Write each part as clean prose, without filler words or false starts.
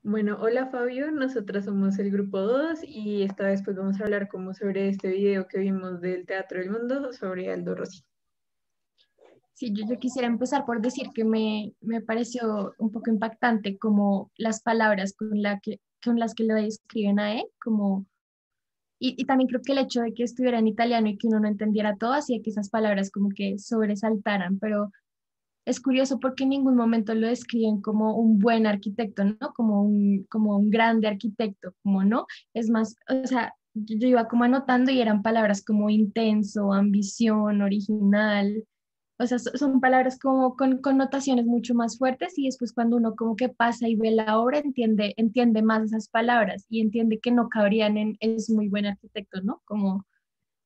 Bueno, hola Fabio, nosotras somos el grupo 2 y esta vez pues vamos a hablar como sobre este video que vimos del Teatro del Mundo sobre Aldo Rossi. Sí, yo quisiera empezar por decir que me pareció un poco impactante como las palabras con las que lo describen a él, y también creo que el hecho de que estuviera en italiano y que uno no entendiera todo hacía que esas palabras como que sobresaltaran, pero es curioso porque en ningún momento lo describen como un buen arquitecto, ¿no? Como un grande arquitecto, como no. Es más, o sea, yo iba como anotando y eran palabras como intenso, ambición, original. O sea, son palabras como con connotaciones mucho más fuertes y después cuando uno como que pasa y ve la obra entiende más esas palabras y entiende que no cabrían en es muy buen arquitecto, ¿no? Como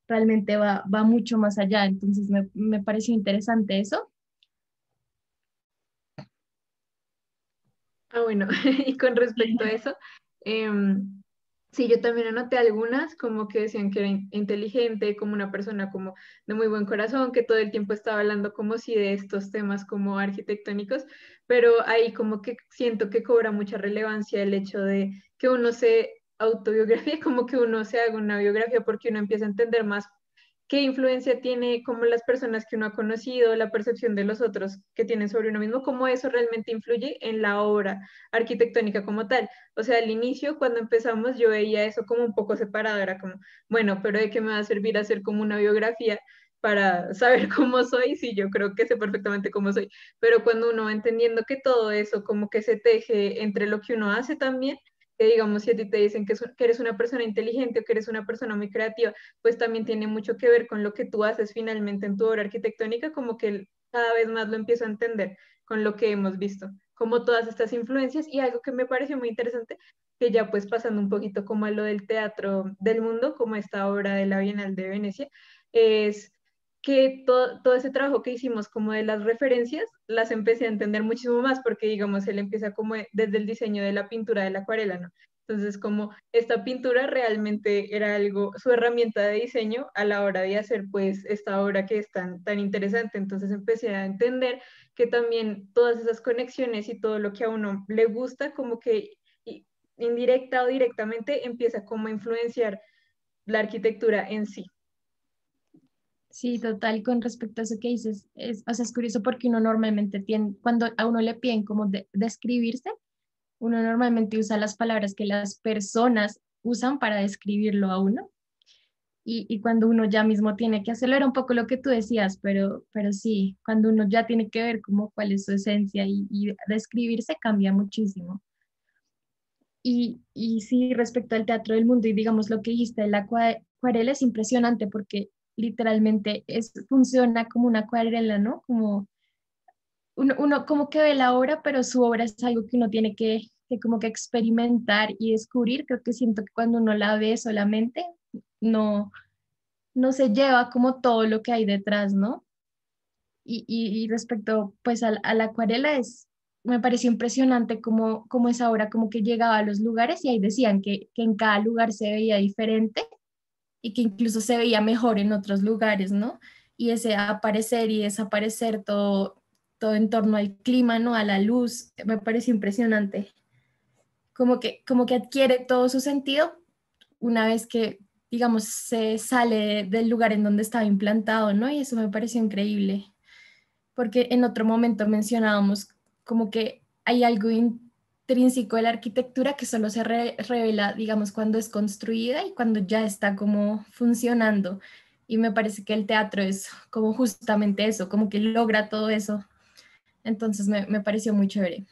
realmente va mucho más allá. Entonces me pareció interesante eso. Ah, bueno, y con respecto a eso, em, sí, yo también anoté algunas como que decían que era inteligente, como una persona como de muy buen corazón, que todo el tiempo estaba hablando como si de estos temas como arquitectónicos, pero ahí como que siento que cobra mucha relevancia el hecho de que uno se autobiografía, como que uno se haga una biografía porque uno empieza a entender más qué influencia tiene como las personas que uno ha conocido, la percepción de los otros que tienen sobre uno mismo, cómo eso realmente influye en la obra arquitectónica como tal. O sea, al inicio, cuando empezamos, yo veía eso como un poco separado, era como, bueno, pero ¿de qué me va a servir hacer como una biografía para saber cómo soy? Sí, yo creo que sé perfectamente cómo soy, pero cuando uno va entendiendo que todo eso como que se teje entre lo que uno hace también, que digamos, si a ti te dicen que eres una persona inteligente o que eres una persona muy creativa, pues también tiene mucho que ver con lo que tú haces finalmente en tu obra arquitectónica, como que cada vez más lo empiezo a entender con lo que hemos visto, como todas estas influencias y algo que me pareció muy interesante, que ya pues pasando un poquito como a lo del teatro del mundo, como esta obra de la Bienal de Venecia, es que todo ese trabajo que hicimos como de las referencias, las empecé a entender muchísimo más porque digamos, él empieza como desde el diseño de la pintura de la acuarela, ¿no? Entonces, como esta pintura realmente era algo, su herramienta de diseño a la hora de hacer pues esta obra que es tan interesante. Entonces empecé a entender que también todas esas conexiones y todo lo que a uno le gusta, como que indirecta o directamente empieza como a influenciar la arquitectura en sí. Sí, total, con respecto a eso que dices, o sea, es curioso porque uno normalmente tiene, cuando a uno le piden como describirse, uno normalmente usa las palabras que las personas usan para describirlo a uno. Y cuando uno ya mismo tiene que hacerlo, era un poco lo que tú decías, pero sí, cuando uno ya tiene que ver como cuál es su esencia y describirse, cambia muchísimo. Y sí, respecto al Teatro del Mundo y digamos lo que dijiste de la acuarela es impresionante porque literalmente funciona como una acuarela, ¿no? Como uno como que ve la obra, pero su obra es algo que uno tiene que como que experimentar y descubrir. Creo que siento que cuando uno la ve solamente, no, no se lleva como todo lo que hay detrás, ¿no? Y respecto pues a la acuarela me pareció impresionante como esa obra como que llegaba a los lugares y ahí decían que en cada lugar se veía diferente y que incluso se veía mejor en otros lugares, ¿no? Y ese aparecer y desaparecer todo en torno al clima, ¿no? A la luz, me pareció impresionante. Como que adquiere todo su sentido una vez que, digamos, se sale del lugar en donde estaba implantado, ¿no? Y eso me pareció increíble, porque en otro momento mencionábamos como que hay algo intrínseco de la arquitectura que solo se revela, digamos, cuando es construida y cuando ya está como funcionando. Y me parece que el teatro es como justamente eso, como que logra todo eso. Entonces me pareció muy chévere.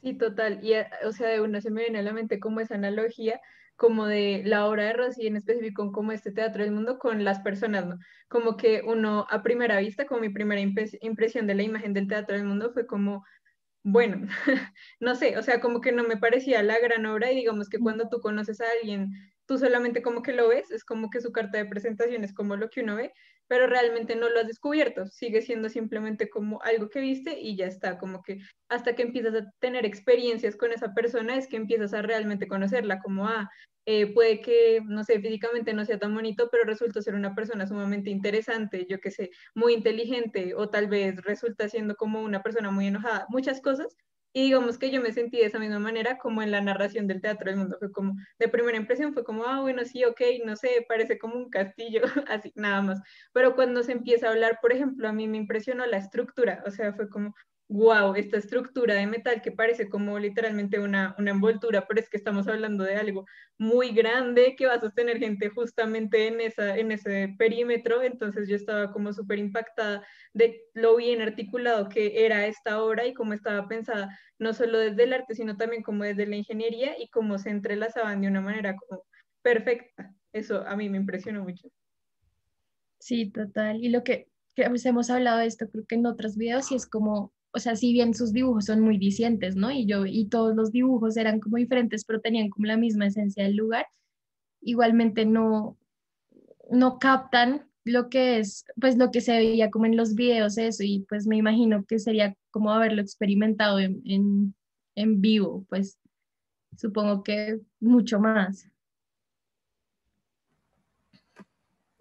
Sí, total. Y, o sea, de una se me viene a la mente como esa analogía, como de la obra de Rossi en específico, como este teatro del mundo con las personas, ¿no? Como que uno a primera vista, como mi primera impresión de la imagen del teatro del mundo fue como bueno, no sé, o sea, como que no me parecía la gran obra y digamos que cuando tú conoces a alguien, tú solamente como que lo ves, es como que su carta de presentación es como lo que uno ve, pero realmente no lo has descubierto, sigue siendo simplemente como algo que viste y ya está, como que hasta que empiezas a tener experiencias con esa persona es que empiezas a realmente conocerla, como, puede que, no sé, físicamente no sea tan bonito, pero resulta ser una persona sumamente interesante, yo qué sé, muy inteligente o tal vez resulta siendo como una persona muy enojada, muchas cosas Y digamos que yo me sentí de esa misma manera como en la narración del Teatro del Mundo. Fue como, de primera impresión fue como, ah, bueno, sí, ok, no sé, parece como un castillo, así, nada más. Pero cuando se empieza a hablar, por ejemplo, a mí me impresionó la estructura, o sea, fue como, wow, esta estructura de metal que parece como literalmente una envoltura, pero es que estamos hablando de algo muy grande que va a sostener gente justamente en ese perímetro. Entonces yo estaba como súper impactada de lo bien articulado que era esta obra y cómo estaba pensada no solo desde el arte, sino también como desde la ingeniería y cómo se entrelazaban de una manera como perfecta. Eso a mí me impresionó mucho. Sí, total. Y lo que pues, hemos hablado de esto, creo que en otros videos, y es como, o sea, si bien sus dibujos son muy discientes, ¿no? Y todos los dibujos eran como diferentes, pero tenían como la misma esencia del lugar, igualmente no captan lo que es, pues lo que se veía como en los videos, eso, y pues me imagino que sería como haberlo experimentado en vivo, pues supongo que mucho más.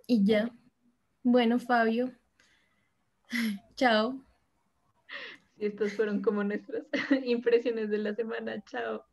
Y ya, bueno, Fabio, chao. Y estos fueron como nuestras impresiones de la semana. Chao.